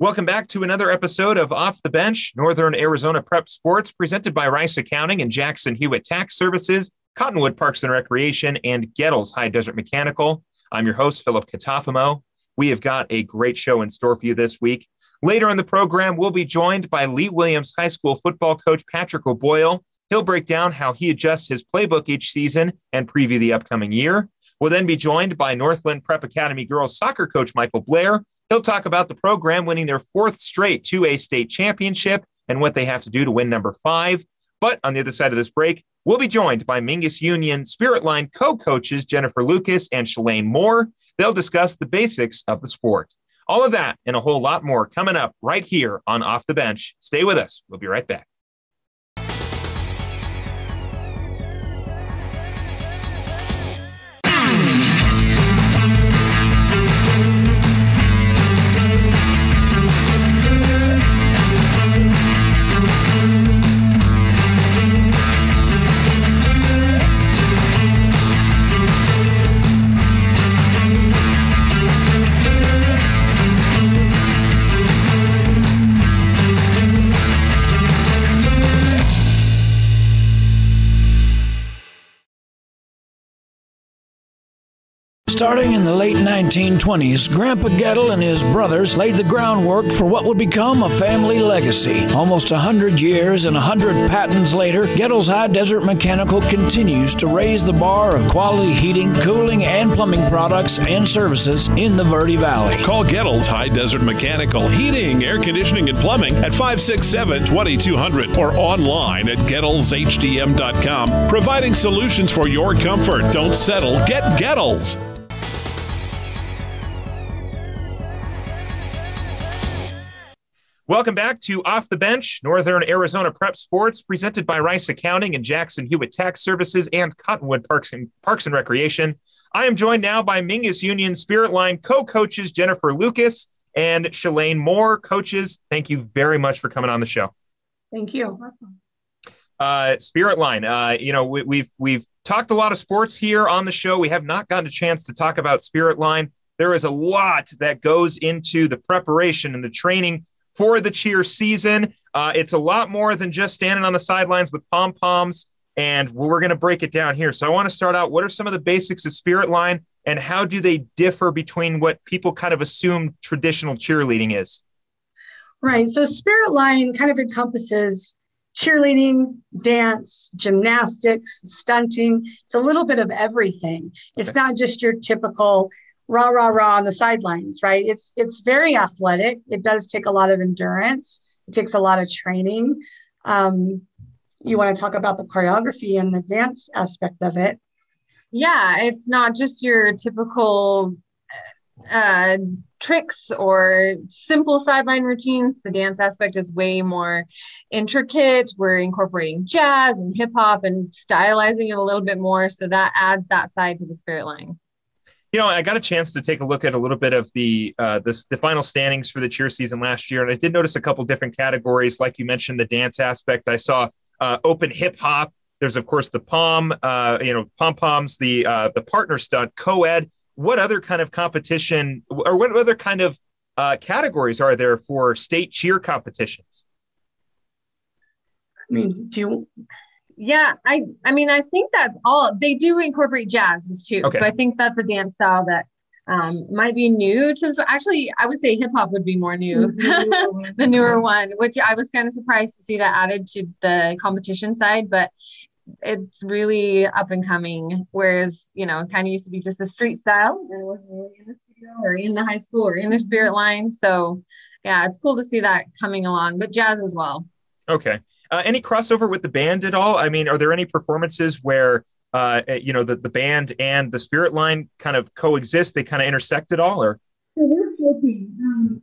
Welcome back to another episode of Off the Bench, Northern Arizona Prep Sports, presented by Rice Accounting and Jackson Hewitt Tax Services, Cottonwood Parks and Recreation, and Gettles High Desert Mechanical. I'm your host, Philip Catafamo. We have got a great show in store for you this week. Later in the program, we'll be joined by Lee Williams High School football coach Patrick O'Boyle. He'll break down how he adjusts his playbook each season and preview the upcoming year. We'll then be joined by Northland Prep Academy girls soccer coach Michael Blair. He'll talk about the program winning their fourth straight 2A state championship and what they have to do to win number 5. But on the other side of this break, we'll be joined by Mingus Union Spiritline co-coaches Jennifer Lukus and Shalene Moore. They'll discuss the basics of the sport. All of that and a whole lot more coming up right here on Off the Bench. Stay with us. We'll be right back. Starting in the late 1920s, Grandpa Gettle and his brothers laid the groundwork for what would become a family legacy. Almost 100 years and 100 patents later, Gettle's High Desert Mechanical continues to raise the bar of quality heating, cooling, and plumbing products and services in the Verde Valley. Call Gettle's High Desert Mechanical Heating, Air Conditioning, and Plumbing at 567-2200 or online at GettlesHDM.com, providing solutions for your comfort. Don't settle. Get Gettles. Welcome back to Off the Bench, Northern Arizona Prep Sports, presented by Rice Accounting and Jackson Hewitt Tax Services and Cottonwood Parks and Recreation. I am joined now by Mingus Union Spiritline co-coaches Jennifer Lukus and Shalene Moore. Coaches, thank you very much for coming on the show. Thank you. Spiritline, we've talked a lot of sports here on the show. We have not gotten a chance to talk about Spiritline. There is a lot that goes into the preparation and the training for the cheer season. It's a lot more than just standing on the sidelines with pom-poms, and we're going to break it down here. So I want to start out, what are some of the basics of Spiritline, and how do they differ between what people kind of assume traditional cheerleading is? Right. So Spiritline kind of encompasses cheerleading, dance, gymnastics, stunting. It's a little bit of everything. It's not just your typical rah, rah, rah on the sidelines, right? It's very athletic. It does take a lot of endurance. It takes a lot of training. You want to talk about the choreography and the dance aspect of it. Yeah, it's not just your typical tricks or simple sideline routines. The dance aspect is way more intricate. We're incorporating jazz and hip hop and stylizing it a little bit more. So that adds that side to the Spiritline. You know, I got a chance to take a look at a little bit of the final standings for the cheer season last year, and I did notice a couple different categories. Like you mentioned, the dance aspect. I saw open hip hop. There's of course the pom poms, the partner stunt, co-ed. What other kind of competition or what other kind of categories are there for state cheer competitions? I mean, Yeah, I mean, I think that's all. They do incorporate jazzes too. Okay. So I think that's a dance style that might be new to. So actually, I would say hip hop would be more new, the newer one, which I was kind of surprised to see that added to the competition side, but it's really up and coming. Whereas, it kind of used to be just a street style and it wasn't really in the studio or in the high school or in the Spiritline. So yeah, it's cool to see that coming along, but jazz as well. Okay. Any crossover with the band at all? I mean, are there any performances where, the band and the Spiritline kind of coexist? They kind of intersect at all, or? So we're hoping.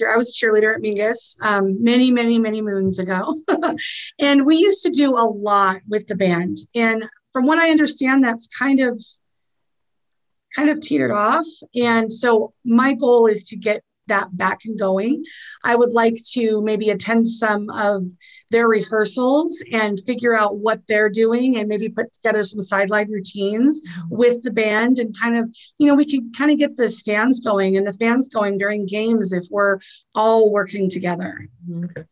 I was a cheerleader at Mingus many, many, many moons ago. And we used to do a lot with the band. And from what I understand, that's kind of teetered off. And so my goal is to get that back and going. I would like to maybe attend some of their rehearsals and figure out what they're doing and maybe put together some sideline routines with the band and kind of, we can kind of get the stands going and the fans going during games if we're all working together. Okay.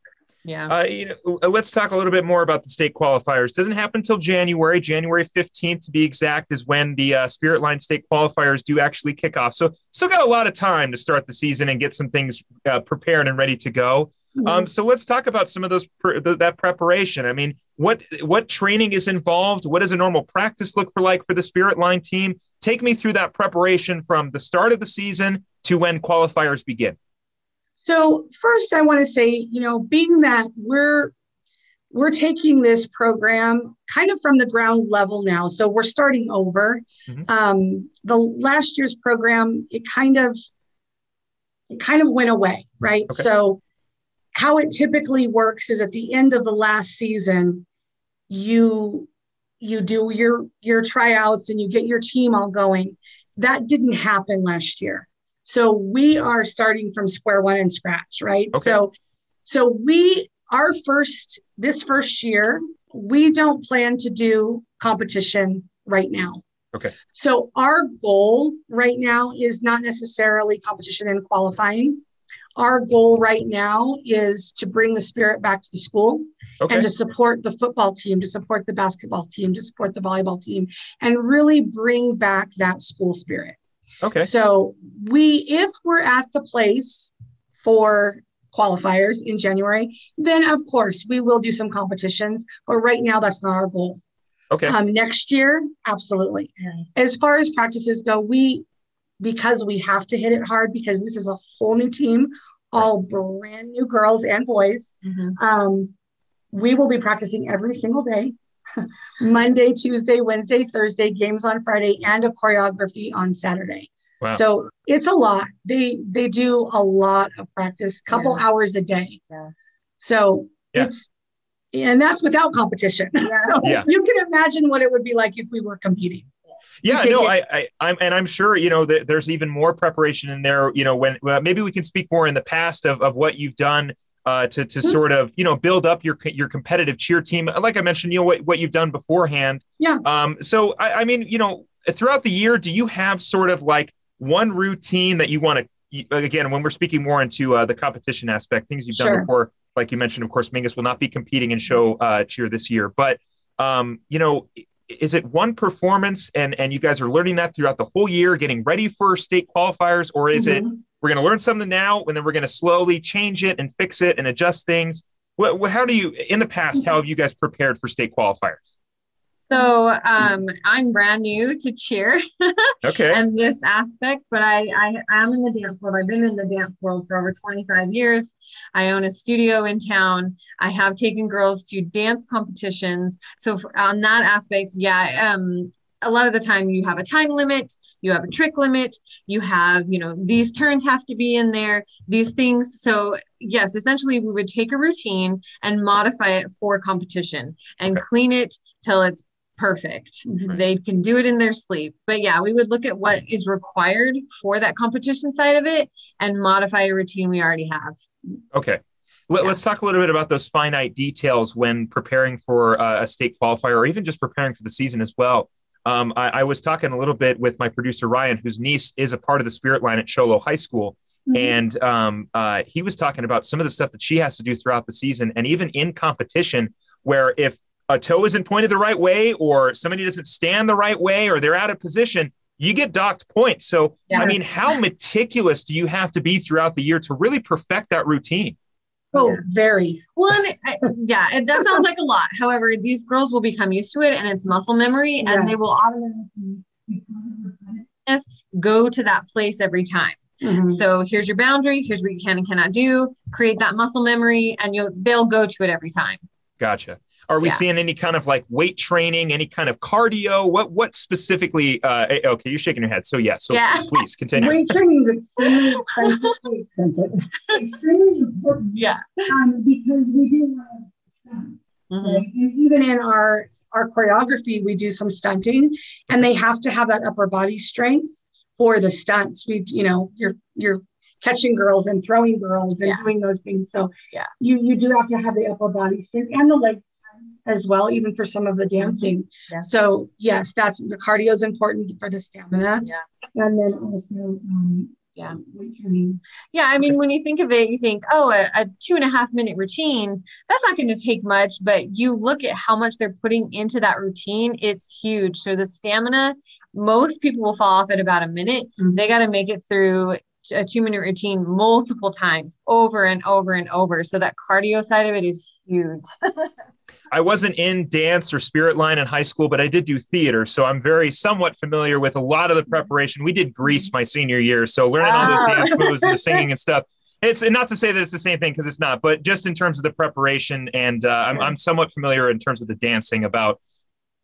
Yeah. Let's talk a little bit more about the state qualifiers. Doesn't happen until January 15th to be exact, is when the Spiritline state qualifiers do actually kick off. So still got a lot of time to start the season and get some things prepared and ready to go. Mm-hmm. So let's talk about some of that preparation. I mean, what training is involved? What does a normal practice look for the Spiritline team? Take me through that preparation from the start of the season to when qualifiers begin. So first, I want to say, being that we're taking this program kind of from the ground level now, so we're starting over. Mm-hmm. The last year's program, it kind of went away, right? Okay. So how it typically works is at the end of the last season, you do your tryouts and you get your team all going. That didn't happen last year. So we are starting from square one and scratch, right? Okay. So this first year, we don't plan to do competition right now. Okay. So our goal right now is not necessarily competition and qualifying. Our goal right now is to bring the spirit back to the school. Okay. And to support the football team, to support the basketball team, to support the volleyball team, and really bring back that school spirit. Okay. So if we're at the place for qualifiers in January, then of course we will do some competitions, but right now that's not our goal. Okay. Next year, absolutely. As far as practices go, because we have to hit it hard because this is a whole new team, all brand new girls and boys. Mm-hmm. We will be practicing every single day. Monday, Tuesday, Wednesday, Thursday, games on Friday, and a choreography on Saturday. Wow. So it's a lot. They do a lot of practice, couple hours a day. Yeah. So and that's without competition. So you can imagine what it would be like if we were competing. Yeah, no, I'm sure, that there's even more preparation in there, when maybe we can speak more in the past of what you've done to sort of, build up your competitive cheer team. Like I mentioned, what you've done beforehand. Yeah. So, I mean, throughout the year, do you have sort of like one routine that you want to, again, when we're speaking more into the competition aspect, things you've done before, like you mentioned, of course, Mingus will not be competing in show cheer this year, but, is it one performance and you guys are learning that throughout the whole year, getting ready for state qualifiers, or is it, we're going to learn something now and then we're going to slowly change it and fix it and adjust things? How do you, in the past, how have you guys prepared for state qualifiers? So I'm brand new to cheer and this aspect, but I am in the dance world. I've been in the dance world for over 25 years. I own a studio in town. I have taken girls to dance competitions. So on that aspect, a lot of the time you have a time limit, you have a trick limit, you have, these turns have to be in there, these things. So yes, essentially we would take a routine and modify it for competition and clean it till it's perfect. Mm-hmm. They can do it in their sleep. But we would look at what is required for that competition side of it and modify a routine we already have. Okay. Let's talk a little bit about those finite details when preparing for a state qualifier or even just preparing for the season as well. I was talking a little bit with my producer, Ryan, whose niece is a part of the Spiritline at Cholo High School. Mm-hmm. And he was talking about some of the stuff that she has to do throughout the season and even in competition, where if a toe isn't pointed the right way or somebody doesn't stand the right way or they're out of position, you get docked points. So, I mean, how meticulous do you have to be throughout the year to really perfect that routine? Oh, very. Well, that sounds like a lot. However, these girls will become used to it and it's muscle memory and they will automatically go to that place every time. Mm-hmm. So here's your boundary. Here's what you can and cannot do. Create that muscle memory and they'll go to it every time. Gotcha. Are we seeing any kind of like weight training, any kind of cardio? What specifically? Okay, you're shaking your head. So please continue. Weight training is extremely expensive. Extremely important. Yeah. Because we do a lot of stunts. Mm-hmm. Right? And even in our choreography, we do some stunting, and they have to have that upper body strength for the stunts. You're catching girls and throwing girls and doing those things. So you do have to have the upper body strength and the leg as well, even for some of the dancing. Yeah. So yes, that's the cardio is important for the stamina. Yeah. And then also, weight training. Yeah. I mean, when you think of it, you think, oh, a 2.5 minute routine, that's not going to take much, but you look at how much they're putting into that routine. It's huge. So the stamina, most people will fall off at about a minute. Mm-hmm. They got to make it through a 2-minute routine multiple times over and over and over. So that cardio side of it is huge. I wasn't in dance or spirit line in high school, but I did do theater. So I'm somewhat familiar with a lot of the preparation. We did Grease my senior year. So learning all those dance moves and the singing and stuff. It's not to say that it's the same thing, because it's not, but just in terms of the preparation. And I'm somewhat familiar in terms of the dancing about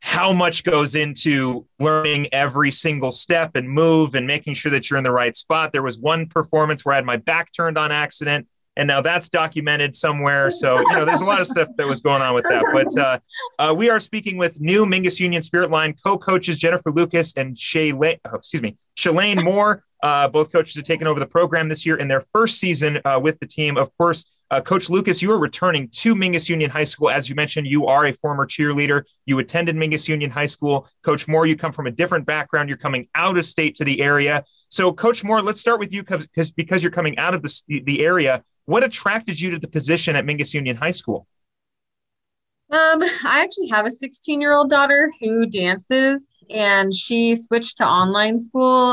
how much goes into learning every single step and move and making sure that you're in the right spot. There was one performance where I had my back turned on accident, and now that's documented somewhere. So, there's a lot of stuff that was going on with that. But we are speaking with new Mingus Union Spiritline co-coaches Jennifer Lukus and Shalene Moore. Both coaches have taken over the program this year in their first season with the team. Of course, Coach Lukus, you are returning to Mingus Union High School. As you mentioned, you are a former cheerleader. You attended Mingus Union High School. Coach Moore, you come from a different background. You're coming out of state to the area. So, Coach Moore, let's start with you because you're coming out of the area. What attracted you to the position at Mingus Union High School? I actually have a 16-year-old daughter who dances, and she switched to online school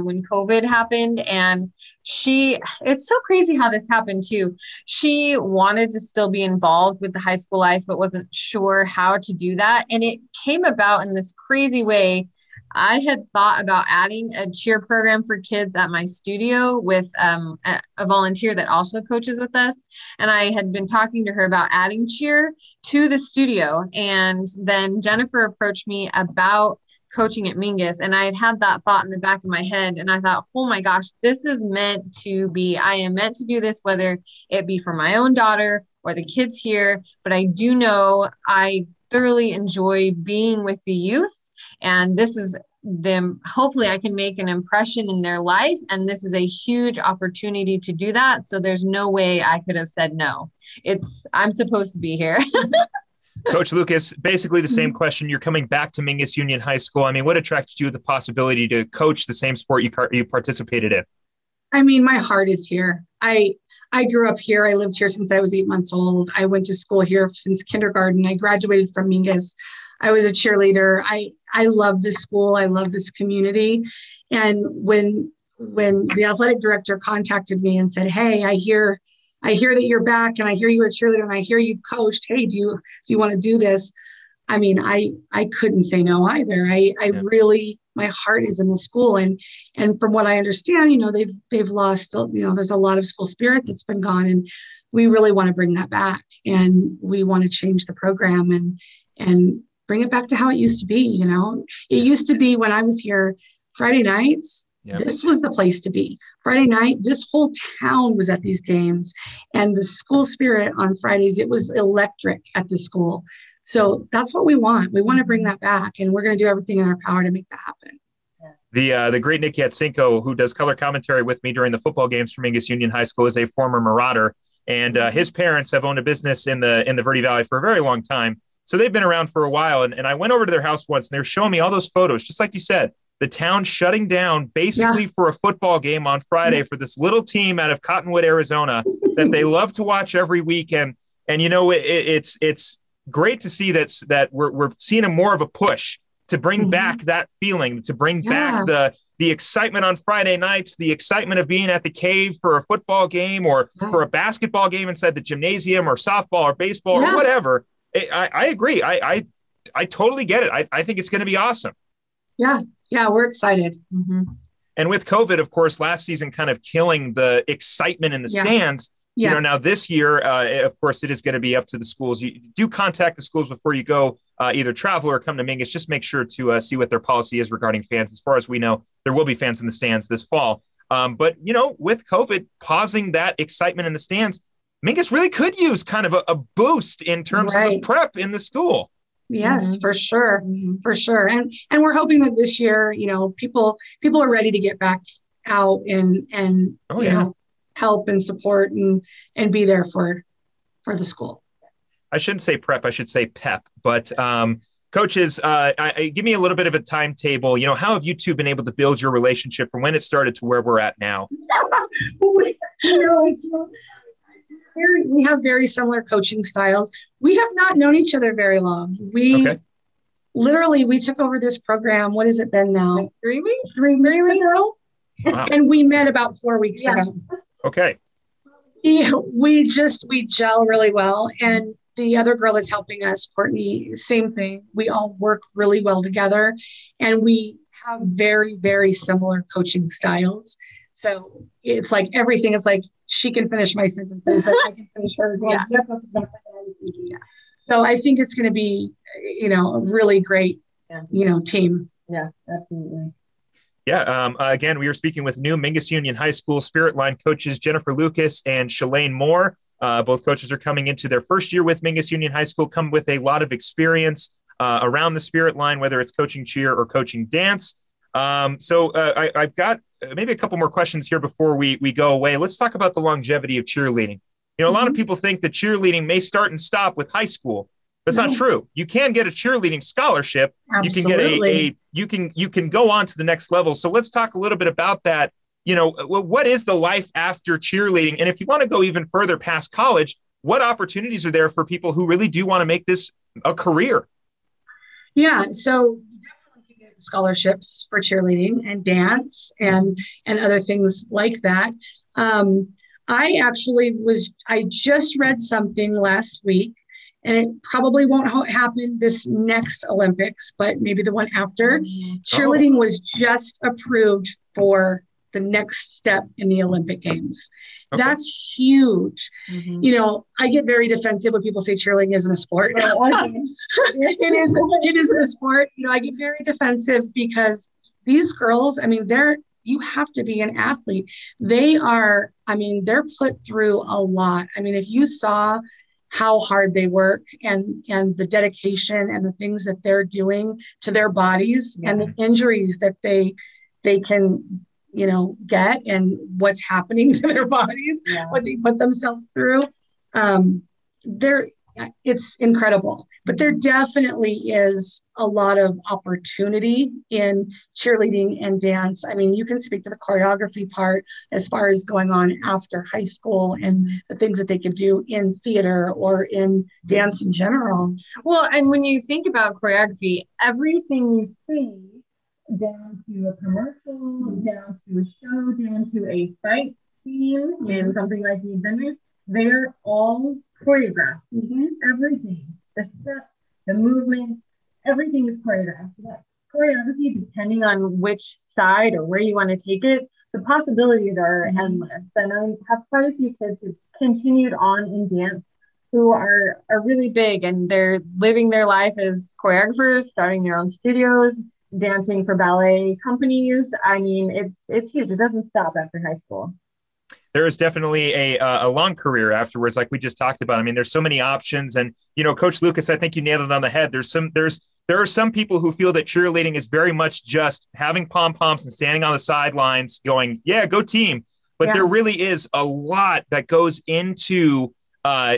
when COVID happened. And it's so crazy how this happened too. She wanted to still be involved with the high school life, but wasn't sure how to do that. And it came about in this crazy way. I had thought about adding a cheer program for kids at my studio with a volunteer that also coaches with us. And I had been talking to her about adding cheer to the studio. And then Jennifer approached me about coaching at Mingus. And I had that thought in the back of my head. And I thought, oh my gosh, this is meant to be. I am meant to do this, whether it be for my own daughter or the kids here. But I do know I thoroughly enjoy being with the youth. And this is them. Hopefully I can make an impression in their life. And this is a huge opportunity to do that. So there's no way I could have said no. I'm supposed to be here. Coach Lukus, basically the same question. You're coming back to Mingus Union High School. I mean, what attracted you to the possibility to coach the same sport you participated in? I mean, my heart is here. I grew up here. I lived here since I was 8 months old. I went to school here since kindergarten. I graduated from Mingus. I was a cheerleader. I love this school. I love this community. And when the athletic director contacted me and said, "Hey, I hear that you're back, and I hear you're a cheerleader, and I hear you've coached. Hey, do you want to do this?" I mean, I couldn't say no either. I really, my heart is in the school, and from what I understand, they've lost. There's a lot of school spirit that's been gone, and we really want to bring that back, and we want to change the program and bring it back to how it used to be. It used to be when I was here, Friday nights. Yep. This was the place to be. Friday night, this whole town was at these games, and the school spirit on Fridays, it was electric at the school. So that's what we want. We want to bring that back, and we're going to do everything in our power to make that happen. The great Nick Yatsenko, who does color commentary with me during the football games for Mingus Union High School, is a former Marauder, and his parents have owned a business in the Verde Valley for a very long time. So they've been around for a while, and I went over to their house once, and they were showing me all those photos, just like you said, the town shutting down basically for a football game on Friday for this little team out of Cottonwood, Arizona, that they love to watch every weekend. And it's great to see that we're seeing more of a push to bring back that feeling, to bring back the excitement on Friday nights, the excitement of being at the cave for a football game or for a basketball game inside the gymnasium or softball or baseball or whatever. I agree. I totally get it. I think it's going to be awesome. Yeah, we're excited. Mm-hmm. And with COVID, of course, last season kind of killing the excitement in the stands. Yeah. Now this year, of course, it is going to be up to the schools. You do contact the schools before you go, either travel or come to Mingus. Just make sure to see what their policy is regarding fans. As far as we know, there will be fans in the stands this fall. But, with COVID pausing that excitement in the stands, Mingus really could use kind of a boost in terms of the prep in the school. Yes, for sure. For sure. And we're hoping that this year, people are ready to get back out and help and support and be there for the school. I shouldn't say prep, I should say pep. But coaches, give me a little bit of a timetable. How have you two been able to build your relationship from when it started to where we're at now? We have very similar coaching styles. We have not known each other very long. We took over this program. What has it been now? Like 3 weeks? 3 weeks ago. Wow. And we met about 4 weeks ago. Okay. We gel really well. And the other girl that's helping us, Courtney, same thing. We all work really well together, and we have very, very similar coaching styles. So it's like everything is like she can finish my sentences, but I can finish hers. Yeah. So I think it's going to be, a really great, team. Yeah, absolutely. Yeah. Again, we are speaking with new Mingus Union High School Spiritline coaches Jennifer Lukus and Shalene Moore. Both coaches are coming into their first year with Mingus Union High School, come with a lot of experience around the Spiritline, whether it's coaching cheer or coaching dance. So I've got maybe a couple more questions here before we go away. Let's talk about the longevity of cheerleading. A lot of people think that cheerleading may start and stop with high school. That's not true. You can get a cheerleading scholarship. Absolutely. You can go on to the next level. So let's talk a little bit about that. What is the life after cheerleading? And if you want to go even further past college, what opportunities are there for people who really do want to make this a career? Yeah, so you definitely can get scholarships for cheerleading and dance and other things like that. I just read something last week, and it probably won't happen this next Olympics, but maybe the one after. Cheerleading was just approved for the next step in the Olympic Games. Okay. That's huge. Mm-hmm. I get very defensive when people say cheerleading isn't a sport. It isn't a sport. I get very defensive because these girls, you have to be an athlete. They're put through a lot. If you saw how hard they work and the dedication and the things that they're doing to their bodies and the injuries that they can get and what's happening to their bodies, what they put themselves through. It's incredible, but there definitely is a lot of opportunity in cheerleading and dance. You can speak to the choreography part as far as going on after high school and the things that they could do in theater or in dance in general. Well, and when you think about choreography, everything you see, down to a commercial, down to a show, down to a fight scene in something like The Avengers, they're all choreographed. Mm-hmm. Everything, the steps, the movements, everything is choreographed. So that choreography, depending on which side or where you want to take it, the possibilities are endless. And I have quite a few kids who continued on in dance who are really big, and they're living their life as choreographers, starting their own studios, dancing for ballet companies. It's huge. It doesn't stop after high school. There is definitely a long career afterwards, like we just talked about. There's so many options, and Coach Lukus, I think you nailed it on the head. There are some people who feel that cheerleading is very much just having pom poms and standing on the sidelines, going, "Yeah, go team." But there really is a lot that goes into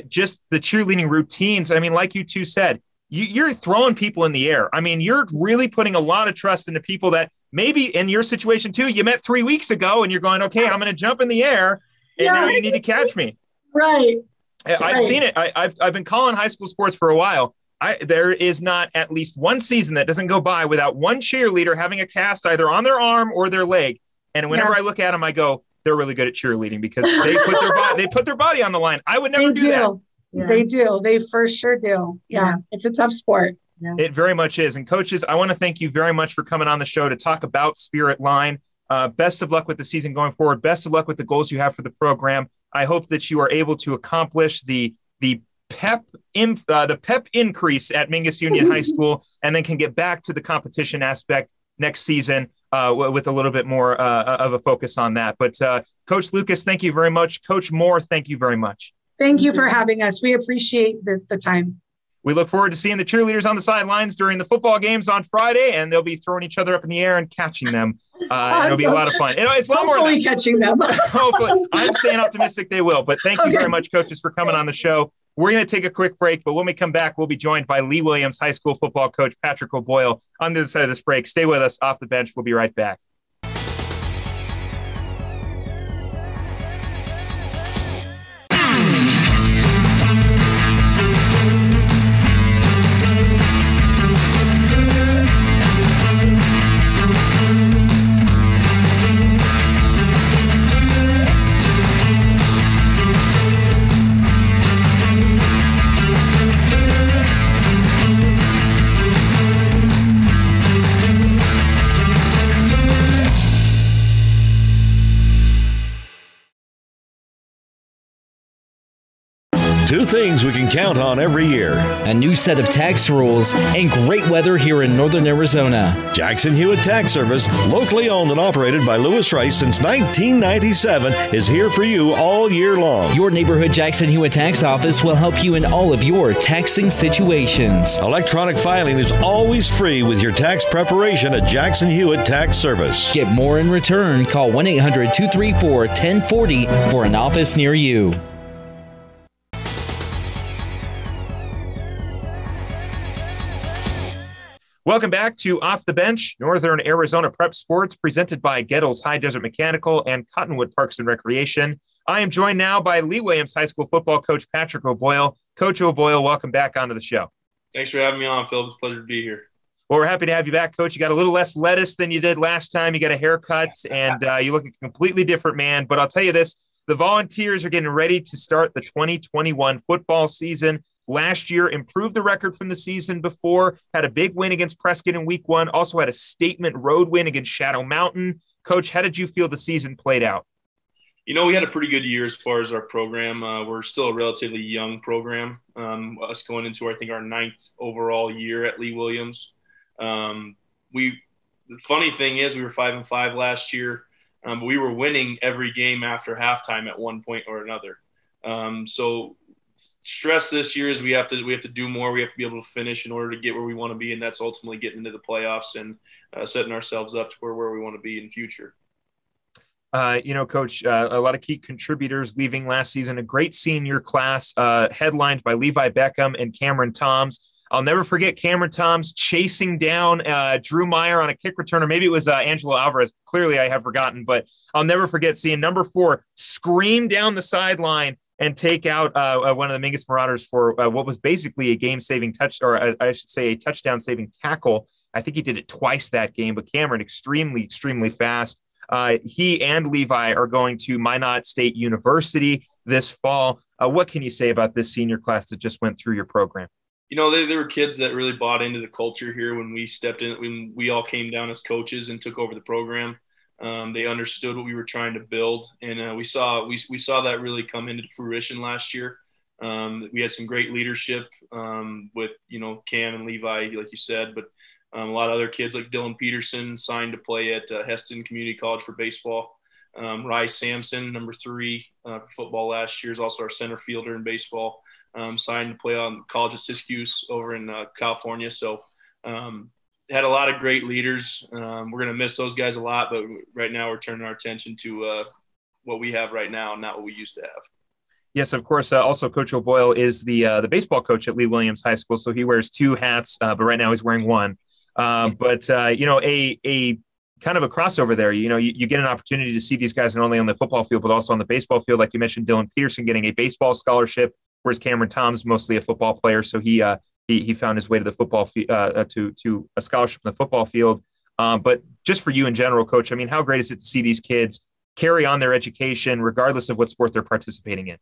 just the cheerleading routines. Like you two said, you're throwing people in the air. You're really putting a lot of trust into people that maybe in your situation too, you met 3 weeks ago and you're going, okay, I'm going to jump in the air and now you need to catch me. Right. I've seen it. I've been calling high school sports for a while. There is not at least one season that doesn't go by without one cheerleader having a cast either on their arm or their leg. And whenever I look at them, I go, they're really good at cheerleading because they put their body on the line. I would never do that. Yeah. They do. They for sure do. Yeah. It's a tough sport. Yeah. It very much is. And coaches, I want to thank you very much for coming on the show to talk about Spiritline. Best of luck with the season going forward. Best of luck with the goals you have for the program. I hope that you are able to accomplish the pep increase at Mingus Union High School, and then can get back to the competition aspect next season with a little bit more of a focus on that. But Coach Lukus, thank you very much. Coach Moore, thank you very much. Thank you for having us. We appreciate the time. We look forward to seeing the cheerleaders on the sidelines during the football games on Friday, and they'll be throwing each other up in the air and catching them Awesome. It'll be a lot of fun. It's a lot more Hopefully catching them. Hopefully. I'm staying optimistic they will. But thank you very much, coaches, for coming on the show. We're going to take a quick break, but when we come back, we'll be joined by Lee Williams High School football coach Patrick O'Boyle on the other side of this break. Stay with us off the bench. We'll be right back. Two things we can count on every year: a new set of tax rules and great weather here in northern Arizona. Jackson Hewitt Tax Service, locally owned and operated by Lewis Rice since 1997, is here for you all year long. Your neighborhood Jackson Hewitt Tax Office will help you in all of your taxing situations. Electronic filing is always free with your tax preparation at Jackson Hewitt Tax Service. Get more in return. Call 1-800-234-1040 for an office near you. Welcome back to Off the Bench, Northern Arizona Prep Sports, presented by Gettles High Desert Mechanical and Cottonwood Parks and Recreation. I am joined now by Lee Williams High School football coach Patrick O'Boyle. Coach O'Boyle, welcome back onto the show. Thanks for having me on, Phil. It's a pleasure to be here. Well, we're happy to have you back, Coach. You got a little less lettuce than you did last time. You got a haircut, and you look a completely different man. But I'll tell you this, the Volunteers are getting ready to start the 2021 football season. Last year, improved the record from the season before, had a big win against Prescott in week 1, also had a statement road win against Shadow Mountain. Coach, how did you feel the season played out? You know, we had a pretty good year as far as our program. We're still a relatively young program, us going into, I think, our 9th overall year at Lee Williams. The funny thing is we were 5-5 last year, but we were winning every game after halftime at one point or another. So stress this year is we have to do more. We have to be able to finish in order to get where we want to be, and that's ultimately getting into the playoffs and setting ourselves up to where we want to be in the future. Coach, a lot of key contributors leaving last season, a great senior class headlined by Levi Beckham and Cameron Toms. I'll never forget Cameron Toms chasing down Drew Meyer on a kick return, or maybe it was Angelo Alvarez. Clearly I have forgotten, but I'll never forget seeing number 4 scream down the sideline and take out one of the Mingus Marauders for what was basically a game-saving touch, or I should say a touchdown-saving tackle. I think he did it twice that game, but Cameron extremely fast. He and Levi are going to Minot State University this fall. What can you say about this senior class that just went through your program? You know, they were kids that really bought into the culture here when we stepped in, when we all came down as coaches and took over the program. They understood what we were trying to build, and we saw that really come into fruition last year. We had some great leadership with, Cam and Levi, like you said, but a lot of other kids like Dylan Peterson signed to play at Heston Community College for baseball. Rice Sampson, number 3 for football last year, is also our center fielder in baseball. Signed to play on college at Siskiyou over in California. So had a lot of great leaders. We're going to miss those guys a lot, but right now we're turning our attention to what we have right now, not what we used to have. Yes, of course. Also, Coach O'Boyle is the baseball coach at Lee Williams High School, so he wears 2 hats, but right now he's wearing 1. A kind of a crossover there. You get an opportunity to see these guys not only on the football field, but also on the baseball field. Like you mentioned, Dylan Peterson getting a baseball scholarship, whereas Cameron Tom's mostly a football player, so he found his way to the football to a scholarship in the football field. But just for you in general, Coach, I mean, how great is it to see these kids carry on their education regardless of what sport they're participating in?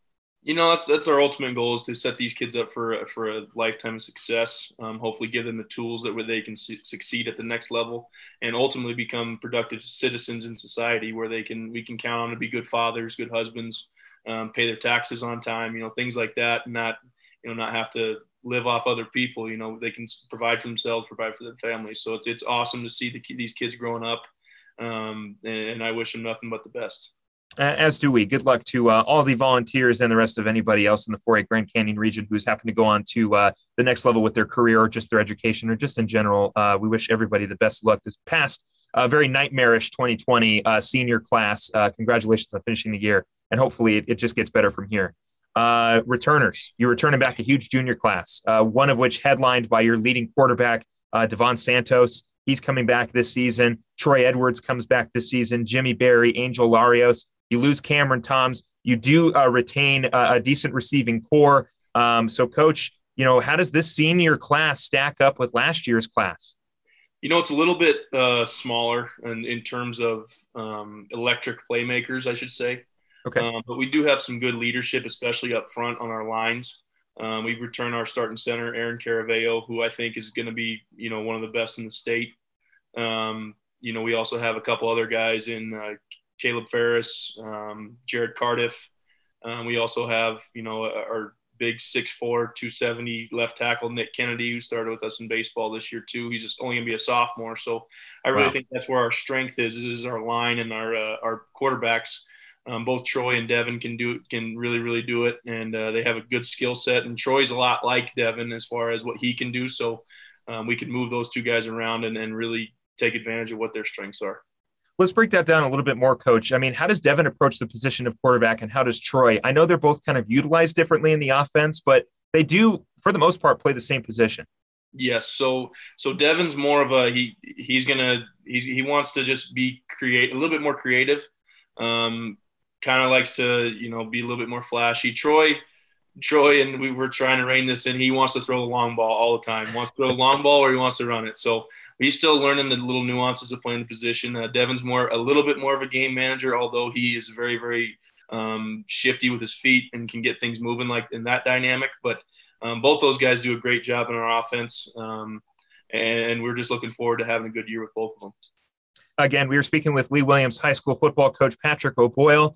That's our ultimate goal, is to set these kids up for a lifetime of success. Hopefully give them the tools that where they can succeed at the next level and ultimately become productive citizens in society where we can count on to be good fathers, good husbands, pay their taxes on time, things like that, and not have to live off other people. They can provide for themselves, provide for their families. So it's awesome to see these kids growing up, and I wish them nothing but the best. As do we. Good luck to all the volunteers and the rest of anybody else in the 4A Grand Canyon region who's happened to go on to the next level with their career or just their education or just in general. We wish everybody the best luck this past a very nightmarish 2020 senior class. Congratulations on finishing the year, and hopefully it just gets better from here. Returners, you're returning back a huge junior class, one of which headlined by your leading quarterback, Devon Santos. He's coming back this season. Troy Edwards comes back this season. Jimmy Berry, Angel Larios. You lose Cameron Toms. You do retain a decent receiving core. So, Coach, how does this senior class stack up with last year's class? It's a little bit smaller in terms of electric playmakers, I should say. Okay. But we do have some good leadership, especially up front on our lines. We return our starting center, Aaron Caraveo, who I think is going to be, one of the best in the state. We also have a couple other guys in Caleb Ferris, Jared Cardiff. We also have, our big 6'4", 270 left tackle, Nick Kennedy, who started with us in baseball this year too. He's just only going to be a sophomore. So I really think that's where our strength is our line and our quarterbacks. Both Troy and Devin can really, really do it. And they have a good skill set. And Troy's a lot like Devin as far as what he can do. So we can move those two guys around and really take advantage of what their strengths are. Let's break that down a little bit more, Coach. I mean, how does Devin approach the position of quarterback, and how does Troy? I know they're both kind of utilized differently in the offense, but they do, for the most part, play the same position. Yes. So Devin's more of a he wants to just be a little bit more creative. Kind of likes to be a little bit more flashy. Troy, and we were trying to rein this in. He wants to throw the long ball all the time. Wants to throw the long ball or he wants to run it. So he's still learning the little nuances of playing the position. Devin's a little bit more of a game manager, although he is very, very shifty with his feet and can get things moving like in that dynamic. But both those guys do a great job in our offense, and we're just looking forward to having a good year with both of them. Again, we are speaking with Lee Williams High School football coach Patrick O'Boyle.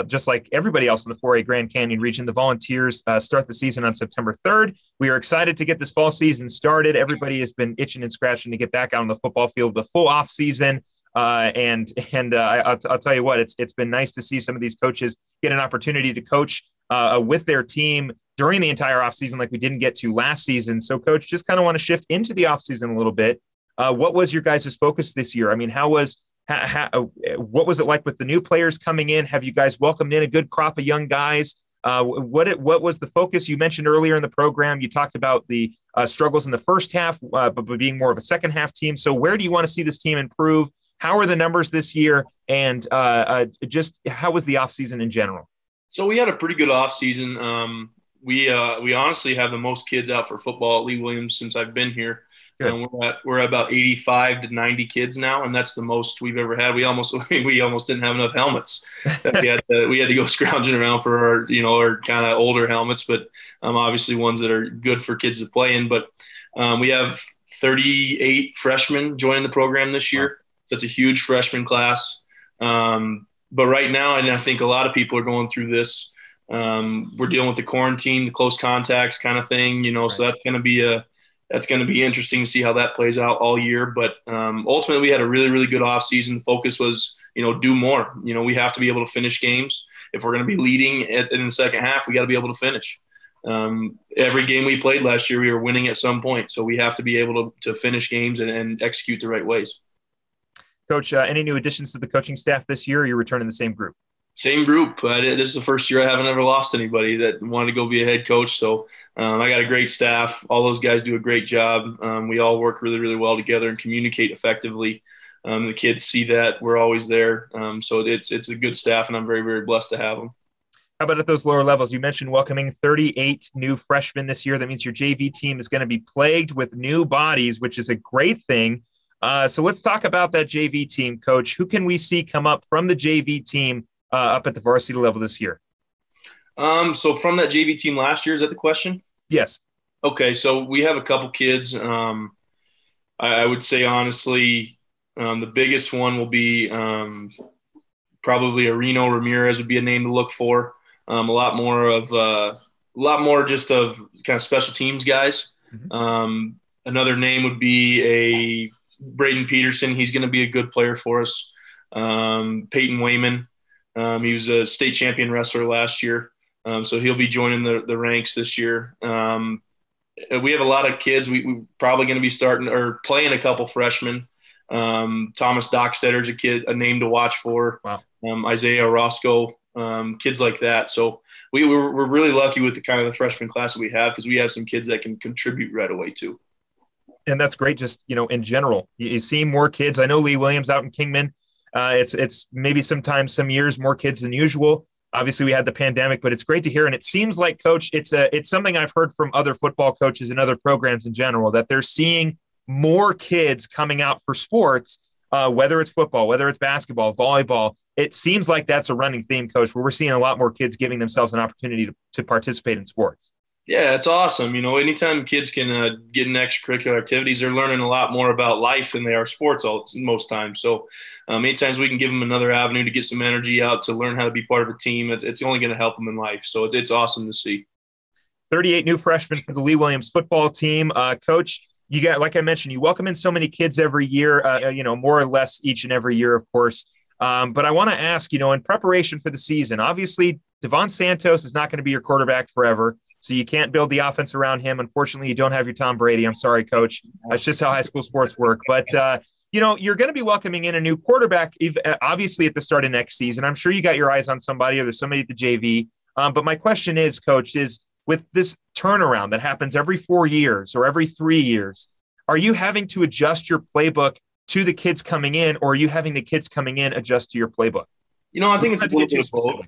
Just like everybody else in the 4A Grand Canyon region, the Volunteers start the season on September 3rd. We are excited to get this fall season started. Everybody has been itching and scratching to get back out on the football field, the full off season. I'll tell you what, it's been nice to see some of these coaches get an opportunity to coach with their team during the entire off season, like we didn't get to last season. So, Coach, just kind of want to shift into the off season a little bit. What was your guys' focus this year? I mean, what was it like with the new players coming in? Have you guys welcomed in a good crop of young guys? What was the focus? You mentioned earlier in the program, you talked about the struggles in the first half, but being more of a second half team. So where do you want to see this team improve? How are the numbers this year? And just how was the offseason in general? So we had a pretty good offseason. We honestly have the most kids out for football at Lee Williams since I've been here. And we're at about 85 to 90 kids now, and that's the most we've ever had. We almost didn't have enough helmets. We had to go scrounging around for our kind of older helmets, but obviously ones that are good for kids to play in. But we have 38 freshmen joining the program this year. That's a huge freshman class. But right now, and I think a lot of people are going through this. We're dealing with the quarantine, the close contacts kind of thing. So that's going to be interesting to see how that plays out all year. But ultimately, we had a really, really good offseason. The focus was, do more. We have to be able to finish games. If we're going to be leading in the second half, we got to be able to finish. Every game we played last year, we were winning at some point. So we have to be able to finish games and execute the right ways. Coach, any new additions to the coaching staff this year, or you're returning the same group? Same group. This is the first year I haven't ever lost anybody that wanted to go be a head coach. So I got a great staff. All those guys do a great job. We all work really, really well together and communicate effectively. The kids see that we're always there. So it's a good staff, and I'm very, very blessed to have them. How about at those lower levels? You mentioned welcoming 38 new freshmen this year. That means your JV team is going to be plagued with new bodies, which is a great thing. So let's talk about that JV team, Coach. Who can we see come up from the JV team up at the varsity level this year? So from that JV team last year, is that the question? Yes. Okay. So we have a couple kids. I would say, honestly, the biggest one will be probably a Reno Ramirez would be a name to look for. A lot more just of kind of special teams guys. Mm-hmm. Another name would be a Braden Peterson. He's going to be a good player for us. Peyton Weyman. He was a state champion wrestler last year. So he'll be joining the ranks this year. We have a lot of kids. We're probably going to be starting or playing a couple freshmen. Thomas Dockstetter's a name to watch for. Wow. Isaiah Roscoe, kids like that. So we're really lucky with the kind of the freshman class that we have, because we have some kids that can contribute right away too. And that's great. Just, in general, you see more kids. I know Lee Williams out in Kingman. It's maybe sometimes some years more kids than usual. Obviously we had the pandemic, but it's great to hear. And it seems like, Coach, it's something I've heard from other football coaches and other programs in general, that they're seeing more kids coming out for sports, whether it's football, whether it's basketball, volleyball. It seems like that's a running theme, Coach, where we're seeing a lot more kids giving themselves an opportunity to participate in sports. Yeah, it's awesome. Anytime kids can get in extracurricular activities, they're learning a lot more about life than they are sports most times. So many times we can give them another avenue to get some energy out, to learn how to be part of a team. It's only going to help them in life. So it's awesome to see. 38 new freshmen for the Lee Williams football team. Coach, you got, like I mentioned, you welcome in so many kids every year, more or less each and every year, of course. But I want to ask, in preparation for the season, obviously Devon Santos is not going to be your quarterback forever. So you can't build the offense around him. Unfortunately, you don't have your Tom Brady. I'm sorry, Coach. That's just how high school sports work. But, you're going to be welcoming in a new quarterback, obviously at the start of next season. I'm sure you got your eyes on somebody, or there's somebody at the JV. But my question is, Coach, is with this turnaround that happens every 4 years or every 3 years, are you having to adjust your playbook to the kids coming in, or are you having the kids coming in adjust to your playbook? I think it's a little bit of both. A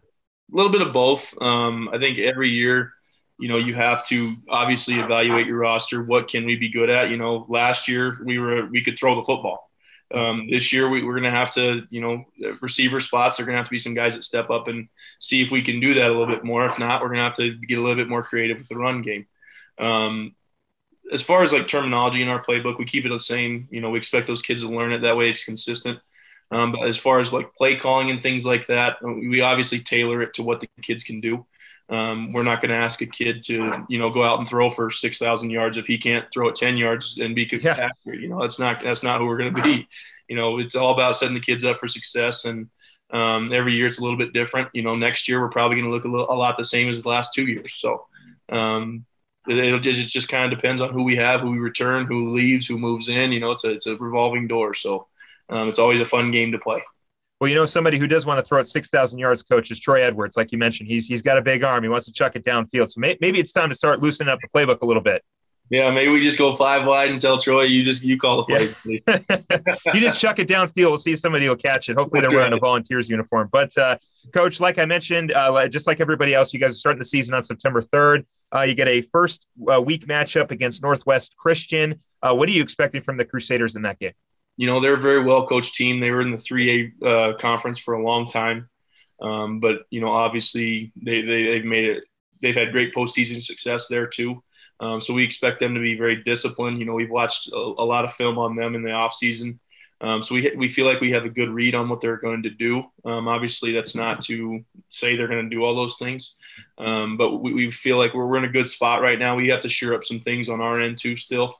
little bit of both. I think every year, you have to obviously evaluate your roster. What can we be good at? Last year we could throw the football. This year we're going to have to, receiver spots. There are going to have to be some guys that step up and see if we can do that a little bit more. If not, we're going to have to get a little bit more creative with the run game. As far as like terminology in our playbook, we keep it the same. We expect those kids to learn it. That way it's consistent. But as far as like play calling and things like that, we obviously tailor it to what the kids can do. We're not going to ask a kid to, go out and throw for 6,000 yards if he can't throw it 10 yards and be accurate. That's not who we're going to be. It's all about setting the kids up for success. And every year it's a little bit different. Next year we're probably going to look a lot the same as the last 2 years. So it just kind of depends on who we have, who we return, who leaves, who moves in. It's a revolving door. So it's always a fun game to play. Well, somebody who does want to throw it 6,000 yards, Coach, is Troy Edwards. Like you mentioned, he's got a big arm. He wants to chuck it downfield. So maybe it's time to start loosening up the playbook a little bit. Yeah, maybe we just go 5 wide and tell Troy, you call the plays. Yeah. You just chuck it downfield. We'll see if somebody will catch it. Hopefully they're wearing a Volunteers uniform. But, Coach, like I mentioned, just like everybody else, you guys are starting the season on September 3rd. You get a first week matchup against Northwest Christian. What are you expecting from the Crusaders in that game? They're a very well-coached team. They were in the 3A conference for a long time. But, obviously they've made it. They've had great postseason success there too. So we expect them to be very disciplined. We've watched a lot of film on them in the offseason. So we feel like we have a good read on what they're going to do. Obviously, that's not to say they're going to do all those things. But we feel like we're in a good spot right now. We have to shore up some things on our end too still.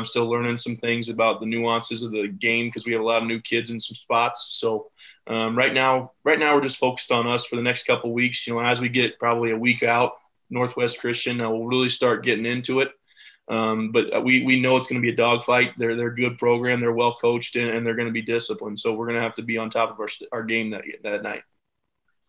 Still learning some things about the nuances of the game because we have a lot of new kids in some spots. So right now we're just focused on us for the next couple of weeks. As we get probably a week out, Northwest Christian, we'll really start getting into it. But we know it's going to be a dogfight. They're a good program. They're well coached and they're going to be disciplined. So we're going to have to be on top of our game that night.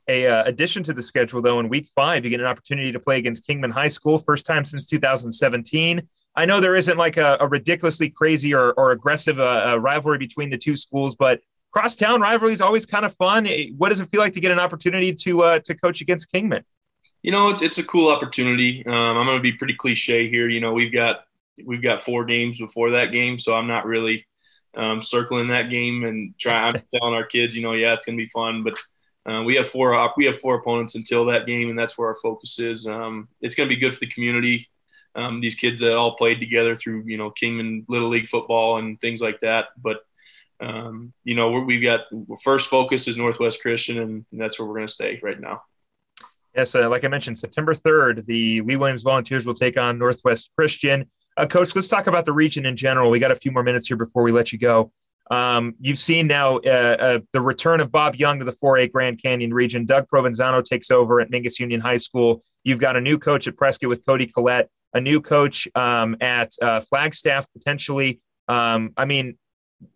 Addition to the schedule, though, in week 5, you get an opportunity to play against Kingman High School, first time since 2017. I know there isn't like a ridiculously crazy or aggressive rivalry between the two schools, but crosstown rivalry is always kind of fun. What does it feel like to get an opportunity to coach against Kingman? It's a cool opportunity. I'm going to be pretty cliche here. We've got 4 games before that game, so I'm not really circling that game and I'm telling our kids, it's going to be fun, but we have 4 opponents until that game, and that's where our focus is. It's going to be good for the community. These kids that all played together through, Kingman Little League football and things like that. But, we've got first focus is Northwest Christian, and that's where we're going to stay right now. Yes, like I mentioned, September 3rd, the Lee Williams Volunteers will take on Northwest Christian. Coach, let's talk about the region in general. We got a few more minutes here before we let you go. You've seen now the return of Bob Young to the 4A Grand Canyon region. Doug Provenzano takes over at Mingus Union High School. You've got a new coach at Prescott with Cody Collette, a new coach at Flagstaff potentially.